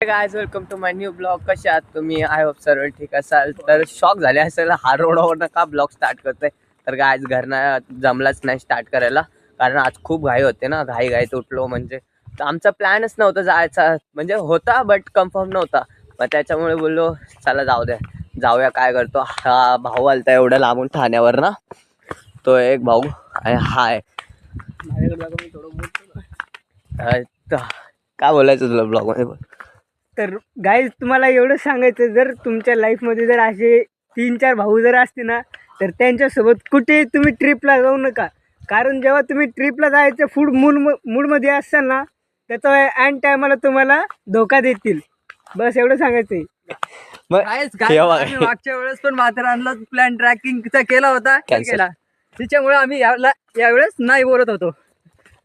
Guys welcome to my new blog. कसे आहात तुम्ही? आय होप सर्व ठीक असाल. तर शॉक झाले असेल हा रोडवर का ब्लॉग स्टार्ट करतोय. तर गाइस घरनं जमलाच नाही स्टार्ट करायला, कारण आज खूप घाई होते ना. घाईत उठलो म्हणजे आमचा प्लॅनच नव्हता जायचा, म्हणजे होता बट कन्फर्म नव्हता. मग त्याच्यामुळे बोललो चला जाऊया काय करतो. हा भाऊ आलता एवढं लांबून ठाण्यावर ना, तो एक भाऊ आणि हाय काय बोलायचं तुला ब्लॉग मध्ये बोल. तर गाईज तुम्हाला एवढं सांगायचं, जर तुमच्या लाईफमध्ये जर असे 3-4 भाऊ जर असते ना, तर त्यांच्यासोबत कुठे तुम्ही ट्रिपला जाऊ नका. कारण जेव्हा तुम्ही ट्रिपला जायचं मूडमध्ये असाल ना, त्याचा एंड टायमाला तुम्हाला धोका देतील. बस एवढं सांगायचं. मागच्या वेळेस पण माथेरानला प्लॅन ट्रॅकिंगचा केला होता, केला. त्याच्यामुळे आम्ही यावेळेस नाही बोलत होतो.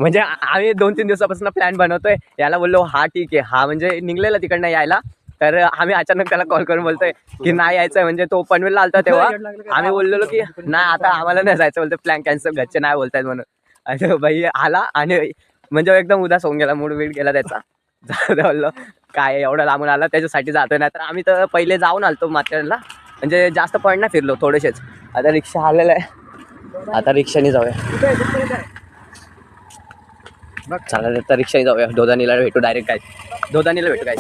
म्हणजे आम्ही 2-3 दिवसापासून प्लॅन बनवतोय. याला बोललो हा ठीक आहे, हा म्हणजे निघलेला तिकडनं यायला. तर आम्ही अचानक त्याला कॉल करून बोलतोय की नाही यायचंय. म्हणजे तो पनवेलला आलता तेव्हा आम्ही बोललेलो की नाही आता आम्हाला नाही जायचं, बोलतो प्लॅन कॅन्सल, घरचे नाही बोलतायत म्हणून. आणि भाई आला आणि म्हणजे एकदम उदास होऊन गेला, मूड बीड गेला त्याचा. बोललो काय एवढं लांबून आला त्याच्यासाठी जातोय. नाही तर आम्ही तर पहिले जाऊन आलतो माथेरानला, म्हणजे जास्त पण नाही फिरलो, थोडेसेच. आता रिक्षा आलेला आहे, आता रिक्षाने जाऊया. चालेल तर रिक्षाने जाऊया. दोदानीला भेटू डायरेक्ट. काय दोदानीला भेटू काय.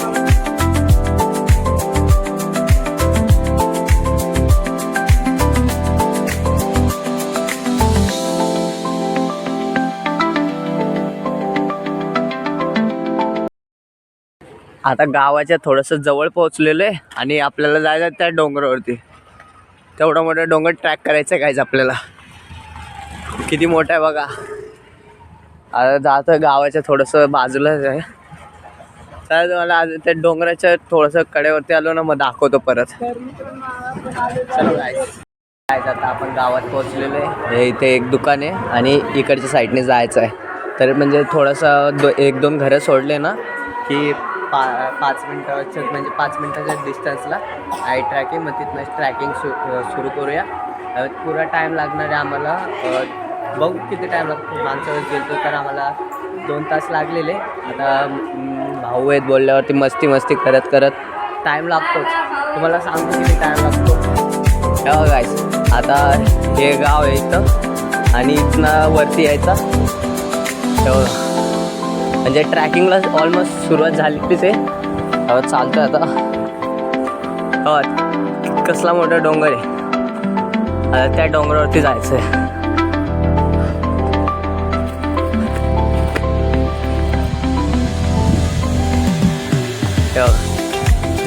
आता गावाच्या थोडंसं जवळ पोहोचलेलं आहे आणि आपल्याला जायचं त्या डोंगरावरती. तेवढा मोठा डोंगर ट्रॅक करायचं आहे काहीच आपल्याला. किती मोठा आहे बघा. आता जातं गावाच्या थोडंसं बाजूलाच आहे. तर मला आज त्या डोंगराच्या थोडंसं कडेवरती आलो ना, मग दाखवतो परत. चलो गाईस, आता आपण गावात पोहोचलेलो आहे. हे इथे एक दुकान आहे आणि इकडच्या साईडने जायचं आहे. तर म्हणजे थोडंसं 1-2 घरं सोडले ना की 5 मिनटाच्या म्हणजे 5 मिनटाच्या डिस्टन्सला आहे ट्रॅकिंग. मग तिथनं ट्रॅकिंग सुरू करूया. पुरा टाईम लागणार आहे आम्हाला. बघू किती टाईम लागतो. मागच्या वेळेस गेलो तर आम्हाला 2 तास लागलेले. आता भाऊ आहेत बोलल्यावरती मस्ती करत टाईम लागतोच. तुम्हाला सांगतो किती टाईम लागतो. हो गाईस, आता हे गाव आहे इथं आणि इथनं वरती यायचा. म्हणजे ट्रॅकिंगला ऑलमोस्ट सुरुवात झालीच आहे. चालतं आता. कसला मोठा डोंगर आहे. आता त्या डोंगरावरती जायचं आहे.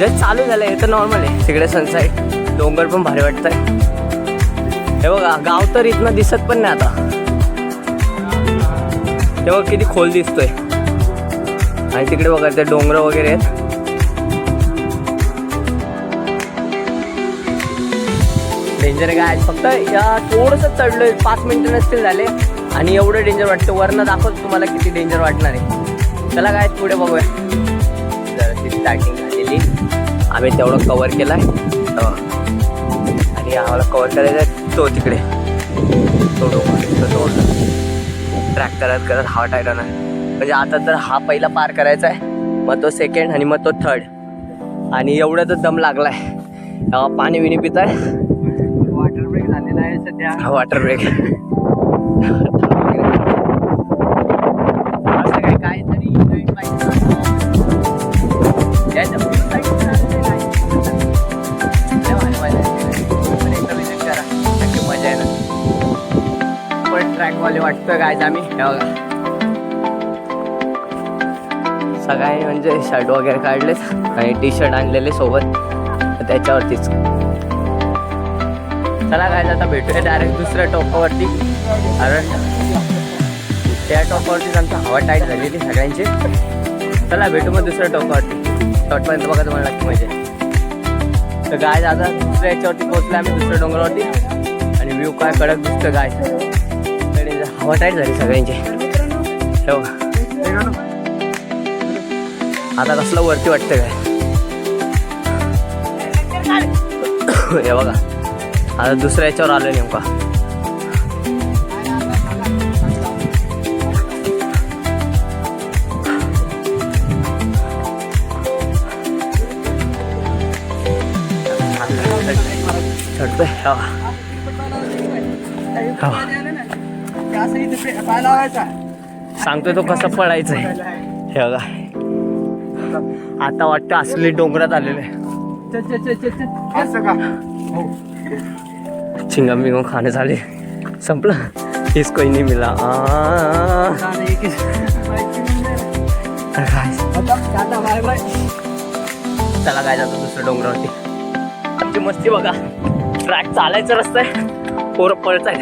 जस्ट चालू झालं आहे तर नॉर्मल आहे. तिकडे सनसाईड डोंगर पण भारी वाटत आहे. हे बघा गाव तर इथनं दिसत पण नाही आता. हे बघ किती खोल दिसतोय. आणि तिकडे बघा ते डोंगर वगैरे आहेत. डेंजर आहे काय. फक्त थोडंसं चढलोय, 5 मिनिटं नसतील झाले आणि एवढं डेंजर वाटतं. वरनं दाखवतो तुम्हाला किती डेंजर वाटणार आहे. चला काय पुढे बघूया. जरा ती स्टार्टिंग झालेली, आम्ही तेवढं कवर केलं आहे आणि आम्हाला कवर करायचं आहे तो तिकडे ट्रॅक करत हा टायटन आहे. म्हणजे आता तर हा पहिला पार करायचा आहे, मग तो सेकंड आणि मग तो थर्ड. आणि एवढं तर दम लागला आहे. पाणी विणी पित आहे. वॉटर ब्रेक झालेला आहे सध्या. वॉटर ब्रेक काहीतरी मजा आहे ना. पण ट्रॅकवाले वाटतं काय आम्ही सगळे म्हणजे शर्ट वगैरे काढलेत आणि टी-शर्ट आणलेले सोबत त्याच्यावरतीच. चला काय आता भेटूया डायरेक्ट दुसऱ्या टोकावरती. कारण त्या टोकावरतीच आमची हवा टाईट झालेली सगळ्यांची. चला भेटू मग दुसऱ्या टोकावरती. शॉर्टपर्यंत बघा तुम्हाला नक्की मजा. तर गाय आता दुसऱ्या याच्यावरती पोहोचले आम्ही, दुसऱ्या डोंगरावरती. आणि व्ह्यू काय कडक दिसतं गाय. हवा टाईट झाली सगळ्यांची. आता कसलं वरती वाटतं काय. हे बघा आता दुसऱ्या याच्यावर आलो नेमका. चढतोय हा. पाय लावायचा. सांगतोय तो कसं पळायचंय हे बघा. आता वाटतं असली डोंगरात आलेले असं का? चिंगम बिंगम खाणे झाले संपलं. हेच कोई नाही मिला बाय बाय. चला काय जातो दुसऱ्या डोंगरावरती. आमची मस्ती बघा. ट्रॅक चालायचं रस्ता आहे, पोरं पळताय,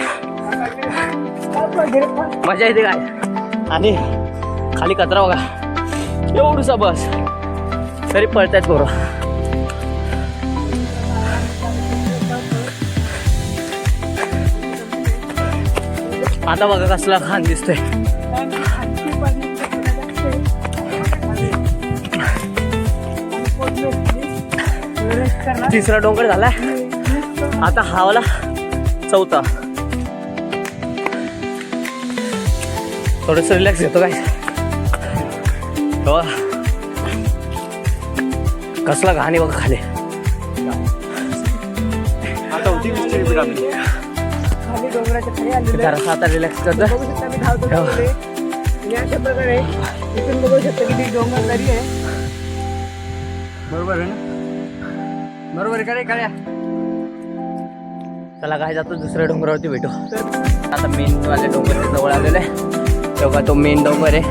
मजा येते काय. आणि खाली कचरा बघा एवढूसा बस तरी पळतायत पोरं. आता बघा कसला खान दिसतोय. तिसरा डोंगर झालाय, आता हा वाला चौथा. थोडस रिलॅक्स घेतो काय. कसला घाणी बघा खाली. आता होती खाली डोंगराच्या खाली आलेलो आहे. जरासा आता रिलॅक्स करतो. बघू शकता मी धावतो धावतोय. आणि अशा प्रकारे इथून बघू शकता किती डोंगरदरी आहे. बरोबर आहे ना? बरोबर आहे का रे काळ्या? चला काय जातो दुसऱ्या डोंगरावरती भेटू. आता मेन वाले डोंगर जवळ आलेलं आहे. तेव्हा तो मेन डोंगर आहे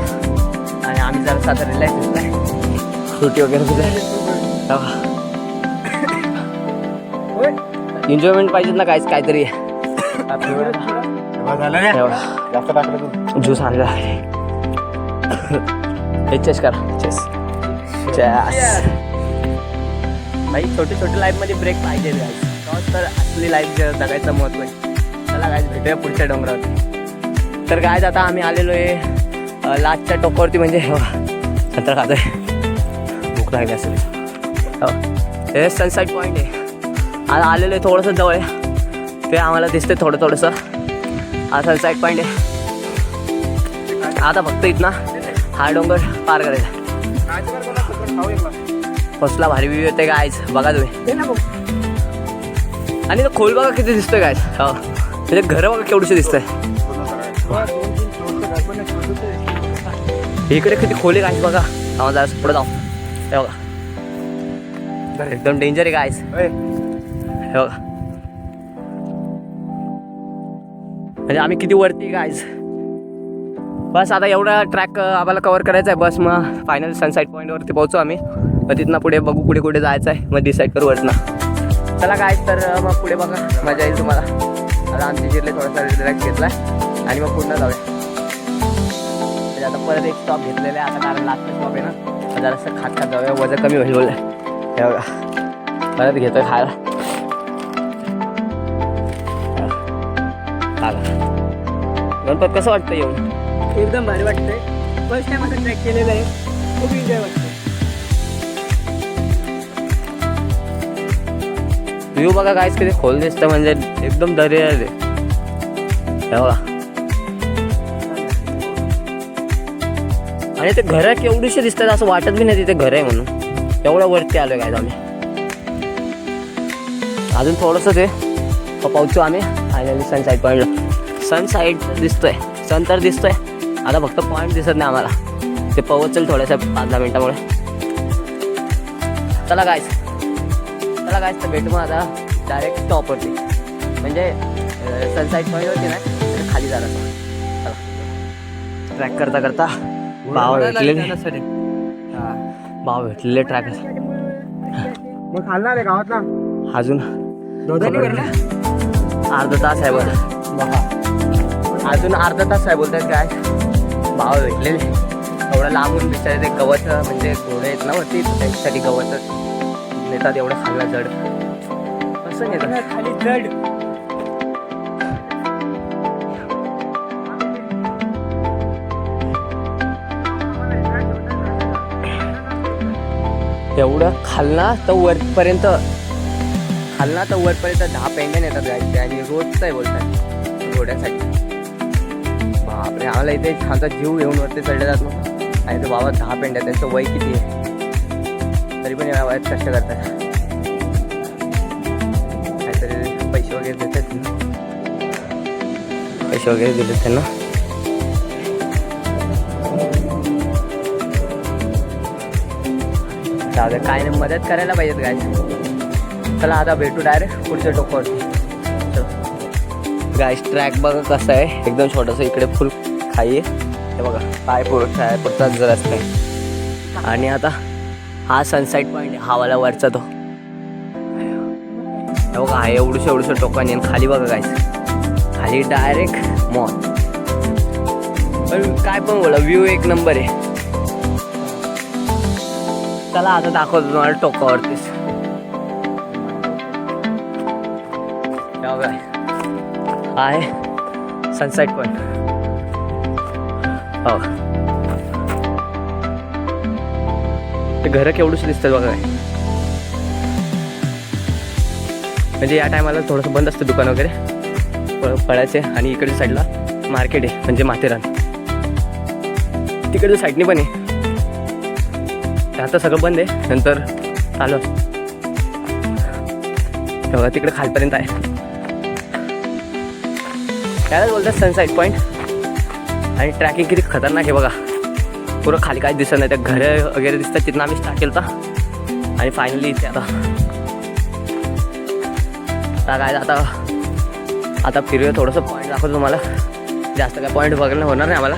आणि आम्ही जरा आता रिलॅक्स घेतलाय. फ्रुटी वगैरे दिलाय. एन्जॉयमेंट पाहिजे ना काय काहीतरी. ज्यूस आणला हे. चेस करा चेस चेस. भाई छोटे छोटे लाईफ मध्ये ब्रेक पाहिजे तर असली लाईफ जगायचं महत्व आहे. चला काय भेटूया पुढच्या डोंगरावरती. तर काय आता आम्ही आलेलो आहे लास्टच्या टोकावरती. म्हणजे संत्र खातोय, भूक लागली असेल. हे सनसेट पॉईंट आहे. आता आलेलं आहे थोडंसं जवळ आहे, ते आम्हाला दिसतंय थोडं थोडंसं. हा सनसेट पॉईंट आहे. आता फक्त इथना हा डोंगर पार करायचा. कसला भारी व्ह्यू येते काय बघा तुम्ही. आणि तो खोल बघा किती दिसतोय काय. हो म्हणजे घर बघा केवढूशे दिसतंय. इकडे किती खोली काय बघा. आम्हाला जरा पुढे जाऊ. हे बघा एकदम डेंजर आहे काय. हे बघा म्हणजे आम्ही किती वरती गायज. बस आता एवढा ट्रॅक आम्हाला कव्हर करायचा आहे. बस मग फायनल सनसेट पॉईंटवरती पोहोचू आम्ही. मग तिथनं पुढे बघू कुठे कुठे जायचं आहे, मग डिसाईड करू वरनं. चला काय तर मग पुढे बघा, मजा येईल तुम्हाला. आता आमची जिरले थोडासा रिलॅक्स घेतला आहे आणि मग पुढनं जाऊया. म्हणजे आता परत एक स्टॉप घेतलेला आहे आता, कारण लास्ट स्टॉप आहे ना. जरासं खात खात जाऊया, वजन कमी होईल बोललं. हे बघा परत घेतोय खायला. गणपत कसं वाटतं येऊन. एकदम भारी वाटतंय. फर्स्ट टाइम असं ट्रॅक केलेलं आहे, खूप एन्जॉय वाटतं. व्ह्यू बघा कायच किती खोल दिसतं, म्हणजे एकदम दर्या आहे. बघा आणि ते घरं केवढीशी दिसतात, असं वाटत बी नाही तिथे घर आहे म्हणून. एवढ्या वरती आलोय काय आम्ही. अजून थोडंसं ते पोहोचू आम्ही फायनली सनसेट पॉईंटला. सनसेट दिसतोय, सन तर दिसतोय. आता फक्त पॉईंट दिसत नाही आम्हाला. ते पोहोचेल थोड्याशा 5-10 मिनिटामुळे. चला गायस तर भेटू मग आता डायरेक्ट स्टॉपवरती. म्हणजे सनसेट पॉईंटवरती नाही तर खाली जाणार. चला ट्रॅक करता करता भाव भेटलेले ट्रॅक. मग खाल्ला रे गावात ना अजून अर्धा तास आहे बोल. अजून अर्धा तास आहे बोलतात काय. भाव भेटलेले एवढं लांबून बिचारे ते गवत, म्हणजे घोडे आहेत ना वरती, त्यांच्यासाठी गवत नेतात. एवढं खाल्ला जड कसं नेतात खाली जड. एवढं खालना तर वरपर्यंत 10 पेंड्या नेतात गायचे. आणि रोजचं आहे बोलतात घोड्यासाठी. बापरे आम्हाला इथे छानचा जीव येऊन वरती चढले जात नव्हतं. आणि तो बाबा 10 पेंड्या, त्यांचं वय किती आहे तरी पण या वयात कष्ट करतात. काहीतरी पैसे वगैरे दिले त्यांना. दादा काय नाही, मदत करायला पाहिजेत काय. चला आता भेटू डायरेक्ट पुढच्या टोकावरती. गाईस ट्रॅक बघा कसं आहे, एकदम छोटंसं. इकडे फुल खाई आहे, हे बघा पाय पुरताच जर असते. आणि आता हा सनसेट पॉईंट हा वाला वरचा तो, हे बघा हा एवढूशं टोकाने. आणि खाली बघा गाईस, खाली डायरेक्ट मॉल. पण काय पण बोला, व्ह्यू एक नंबर आहे. चला आता दाखवतो तुम्हाला टोकावरतीच. काय आहे सनसेट पॉईंट. हो ते घरं केवढूच दिसतात बघा काय. म्हणजे या टायमाला थोडंसं बंद असतं दुकान वगैरे फळाचे. आणि इकडच्या साईडला मार्केट आहे म्हणजे माथेरान. तिकडच्या साईडने पण आहे. आता सगळं बंद आहे, नंतर चालू असतं. बघा तिकडे खालपर्यंत आहे, त्यालाच बोलतात सनसेट पॉईंट. आणि ट्रॅकिंग किती खतरनाक आहे बघा. पुरं खाली काय दिसत नाही, त्या घरं वगैरे दिसतात. तिथनं आम्ही स्टार्ट केलं होता आणि फायनली इथे आता काय आता फिरूया. थोडंसं पॉईंट दाखवतो तुम्हाला. जास्त काय पॉईंट बघणं होणार नाही आम्हाला,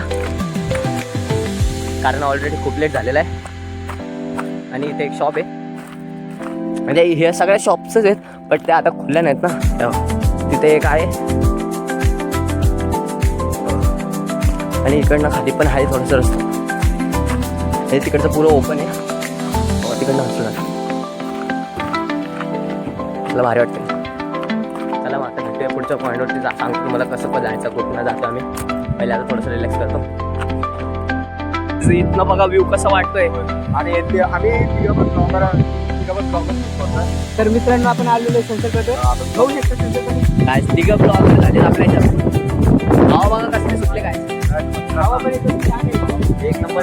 कारण ऑलरेडी खूप लेट झालेला आहे. आणि इथे एक शॉप आहे, म्हणजे हे सगळ्या शॉप्सच आहेत, बट ते आता खुल्या नाहीत ना. तिथे एक आहे आणि इकडनं खाली पण आहे थोडंसं रस्ता. हे तिकडचं पुरं ओपन आहे, तिकडनं असलं मला भारी वाटतं. चला मग आता भेटूया पुढच्या पॉईंटवरती. सांगतो तुम्हाला कसं पण जायचं, कुठनं जातो आम्ही. पहिले आता थोडंसं रिलॅक्स करतो. इथनं बघा व्ह्यू कसा वाटतोय. आणि आम्ही तर मित्रांनो आपण आलेलो संसर्ग होऊ शकतो. काय तिघं ब्लॉग झाले आपल्या गाव बघा कसले सुटले काय. एक नंबर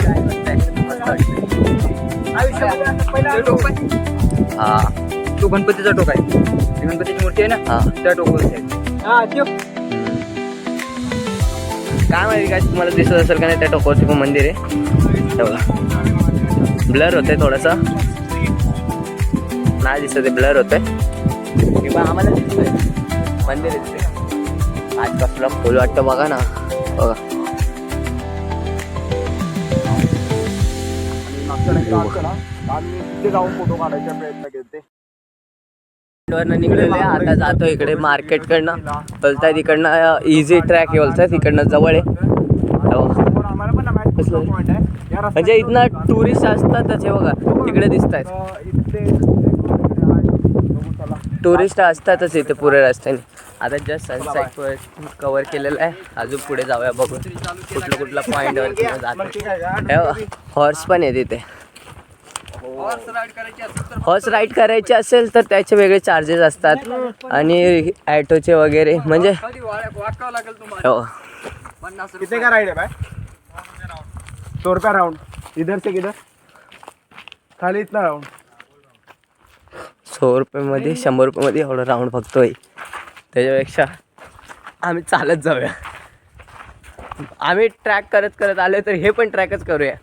हा तो गणपतीचा टोक आहे, गणपतीची मूर्ती आहे ना, त्या टोकावर. काय माहिती काय तुम्हाला दिसत असेल का नाही, त्या टोकावरती पण मंदिर आहे. ब्लर होतंय थोडंसं, नाही दिसत आहे, ब्लर होतंय. किंवा आम्हाला दिसतंय मंदिर दिसतंय. आज कसलं फुल वाटतं बघा ना. बघा जाऊन फोटो काढायचा प्रयत्न केले. निघलेले आता जातो इकडे मार्केटकडनं. बोलताय तिकडनं इझी ट्रॅक आहे, बोलताय तिकडनं जवळ आहे. म्हणजे इथनं टुरिस्ट असतातच हे बघा, तिकडे दिसत आहेत टुरिस्ट असतातच इथे पुरे रस्त्याने. आता जस्ट सनसेट कव्हर केलेलं आहे, अजून पुढे जाऊया बघू कुठला पॉईंटवरती जातो. हॉर्स पण आहे तिथे. हॉर्स राईड करायचे असेल तर त्याचे वेगळे चार्जेस असतात. आणि ॲटोचे वगैरे म्हणजे हो. कितने का राइड है भाई? 100 रुपया राउंड. इधर से किधर खाली इतना राउंड. 100 रुपये 100 रुपयामध्ये एवढं राऊंड बघतोय. त्याच्यापेक्षा आम्ही चालत जाऊया. आम्ही ट्रॅक करत आलो तर हे पण ट्रॅकच करूया.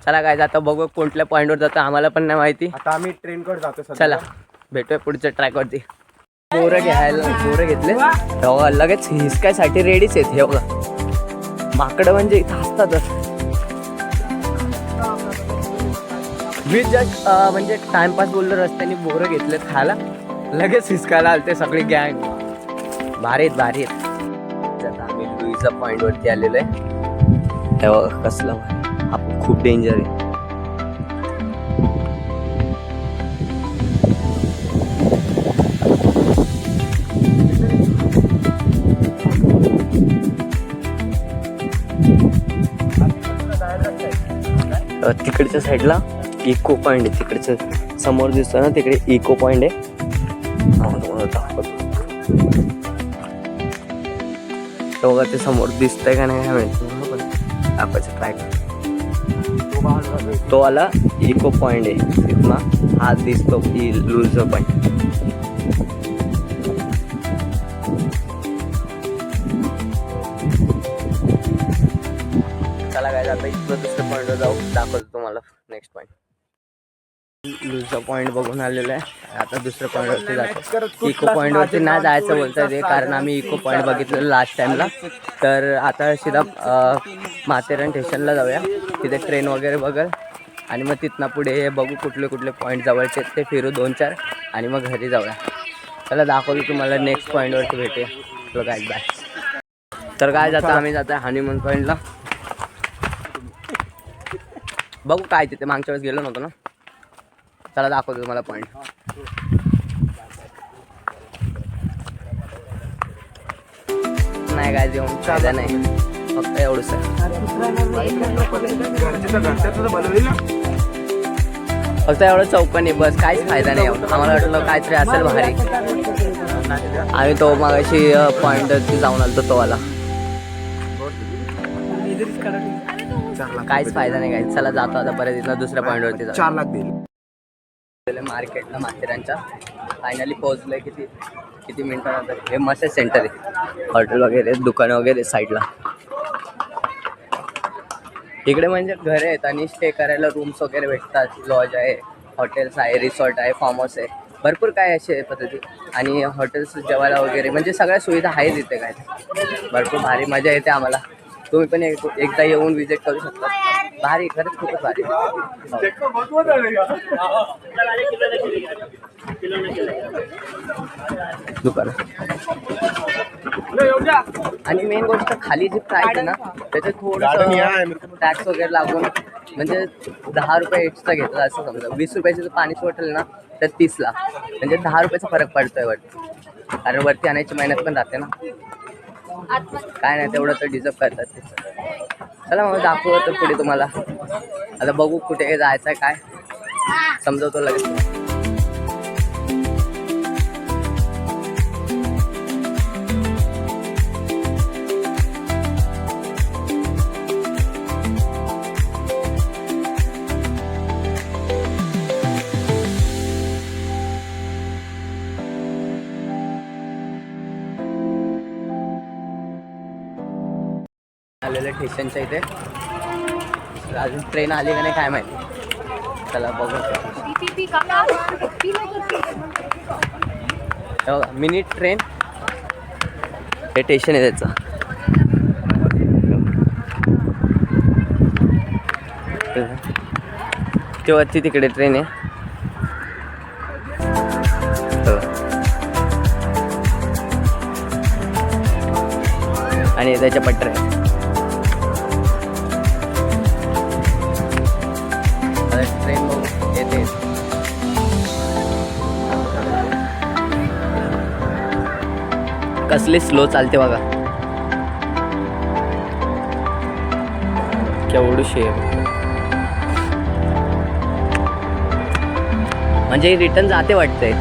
चला काय जाता बघू कोणत्या पॉईंटवर जातो, आम्हाला पण नाही माहिती. आता आम्ही ट्रेनकडे जातो. चला भेटूया पुढच्या ट्रॅकवरती. बोरं घेतले तेव्हा लगेच हिसकायसाठी रेडीच आहेत. हे बघा माकडं म्हणजे इथं असतातच. मी जस्ट म्हणजे टाइमपास बोललो, रस्त्याने बोरं घेतलेत खायला, लगेच हिसकायला आले ते सगळी गँग. भारी आहेत. आता आम्ही लुईचा पॉईंटवरती आलेलो आहे. हे बघा कसलं आपण खूप डेंजर आहे. तिकडच्या साईडला इको पॉइंट आहे. तिकडचं समोर दिसतं ना, तिकडे इको पॉइंट आहे. बघा ते समोर दिसतंय का नाही माहिती, पण दाखवायचं ट्राय. तो आला इको पॉइंट आहे. तिथनं हा दिसतो की लुझर पॉइंट. इथनं दुसऱ्या पॉईंटवर जाऊ, दाखवतो तुम्हाला नेक्स्ट पॉईंट. लुजचा पॉईंट बघून आलेला आहे. आता दुसऱ्या पॉईंटवरती जातो. इको पॉईंटवरती नाही जायचं बोलता येते, कारण आम्ही इको पॉईंट बघितलेलं लास्ट टाईमला. तर आता सीधा माथेरान स्टेशनला जाऊया, तिथे ट्रेन वगैरे बघल आणि मग तिथनं पुढे बघू कुठले कुठले पॉईंट जवळचे ते फिरू 2-4 आणि मग घरी जाऊया. त्याला दाखवतो तुम्हाला नेक्स्ट पॉईंटवरती भेटूया. चलो गाईज बाय. तर काय जाता आम्ही जातो हनीमून पॉईंटला. बघू काय तिथे, मागच्या वेळेस गेलो नव्हतो ना. चला दाखवतो तुम्हाला पॉईंट. नाही काय जेवण फायदा नाही, फक्त एवढंच आहे. फक्त एवढं चौकनी बस, काहीच फायदा नाही. आम्हाला वाटलं काहीतरी असेल भारी. आम्ही तो मागाशी पॉईंटवरती जाऊन आलो तो वाला, काहीच फायदा नाही. काय चला जातो आता परत इथं दुसऱ्या पॉईंटवरती जाऊ. 4 लाख देईल. मार्केटला माथेरानच्या फायनली पोहोचलोय. किती मिनिटानंतर. हे मसेज सेंटर आहे, हॉटेल वगैरे दुकानं वगैरे साईडला. इकडे म्हणजे घरे आहेत आणि स्टे करायला रूम्स वगैरे भेटतात. लॉज आहे, हॉटेल्स आहे, रिसॉर्ट आहे, फार्म हाऊस आहे, भरपूर काय असे पद्धती. आणि हॉटेल्स जेवायला वगैरे म्हणजे सगळ्या सुविधा आहेत इथे. काय भरपूर भारी मजा येते आम्हाला. तुम्ही पण एकदा येऊन विजिट करू शकता. भारी, खरंच खूपच भारी. दुकान आणि मेन गोष्ट खाली जी प्राइस आहे ना, त्याच्यात थोडंसं टॅक्स वगैरे लागून म्हणजे 10 रुपये एक्स्ट्रा घेतात असं समजा. 20 रुपयाची जर पाणीची बॉटल ना तर 30ला, म्हणजे 10 रुपयाचा फरक पडतोय वरती. कारण वरती आणायची मेहनत पण राहते ना. काय नाही, तेवढं तर डिझर्व करतात ते. चला मग दाखवतो पुढे तुम्हाला. आता बघू कुठे जायचं आहे, काय समजवतो लगेच. आलेलं स्टेशनच्या इथे. अजून ट्रेन आली का नाही काय माहिती. चला बघू. मिनी ट्रेन हे स्टेशन आहे त्याचं. तेव्हाची तिकडे ट्रेन आहे. आणि त्याच्या पटऱ्या ट्रेन बघू येते. कसली स्लो चालते बघा, केवढीशी आहे. म्हणजे रिटर्न जाते वाटतंय.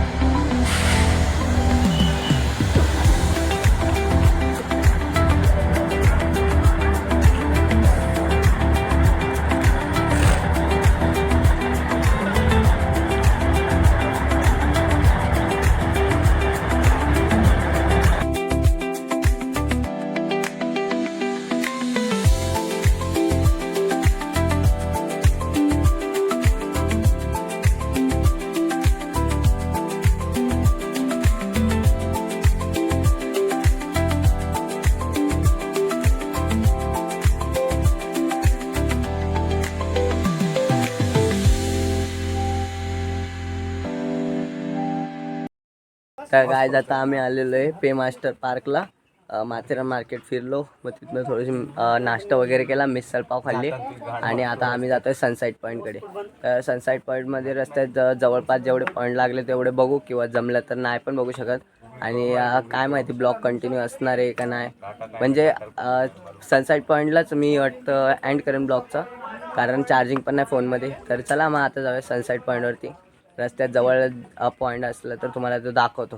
तर काय आता आम्ही आलेलो आहे पे मास्टर पार्कला. माथेरान मार्केट फिरलो, मग तिथनं थोडीशी नाश्ता वगैरे केला, मिसळ पाव खाल्ली आणि आता आम्ही जातो आहे सनसेट पॉईंटकडे. तर सनसेट पॉईंटमध्ये रस्त्यात जवळपास जेवढे पॉईंट लागले तेवढे बघू, किंवा जमलं तर नाही पण बघू शकत. आणि काय माहिती ब्लॉग कंटिन्यू असणार आहे का नाही. म्हणजे सनसेट पॉईंटलाच मी वाटतं एंड करेन ब्लॉगचा, कारण चार्जिंग पण नाही फोनमध्ये. तर चला मग आता जाऊया सनसेट पॉईंटवरती. रस्त्यात जवळ पॉईंट असलं तर तुम्हाला तो दाखवतो.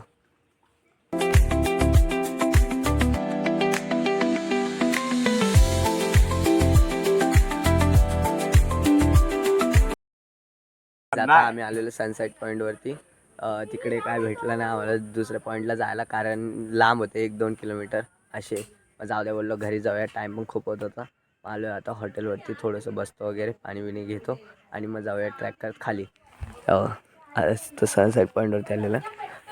आता आम्ही आलेलो सनसेट पॉईंटवरती. तिकडे काय भेटलं नाही आम्हाला दुसऱ्या पॉईंटला जायला, कारण लांब होते 1-2 किलोमीटर असे. जाऊ द्या बोललो घरी जाऊया, टाईम पण खूप होत होता. आलो आहे आता हॉटेलवरती, थोडंसं बसतो वगैरे, पाणी बिणी घेतो आणि मग जाऊया ट्रॅक करत खाली. आज तर सनसेट पॉईंटवरती आलेलं,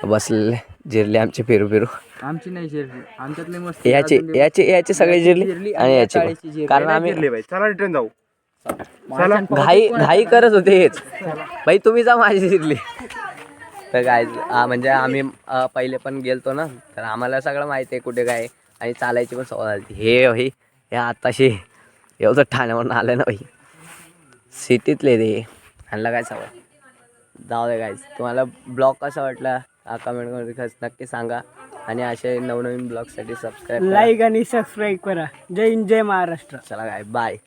बसलेले जिरले आमचे फिरू फिरू. आमची नाही जिरली, आमच्यातले मस्त याची सगळी जिरली आणि याची पण. कारण आम्ही चला रिटर्न जाऊ. घाई करत होते हेच भाई, तुम्ही जा माझी जिरली. तर काय म्हणजे आम्ही पहिले पण गेलतो ना, तर आम्हाला सगळं माहिती आहे कुठे काय, आणि चालायची पण सवय झाली. हे आताशी एवढं ठाण्यावरून आलं ना भाई, सिटीतले ते ह्यांना काय सवय. जाऊ दे गाईज, तुम्हाला ब्लॉग कसा वाटला कमेंटमध्ये नक्की सांगा, आणि असे नवनवीन ब्लॉगसाठी सबस्क्राईब लाईक आणि सबस्क्राईब करा. जय हिंद, जय महाराष्ट्र. चला काय, बाय.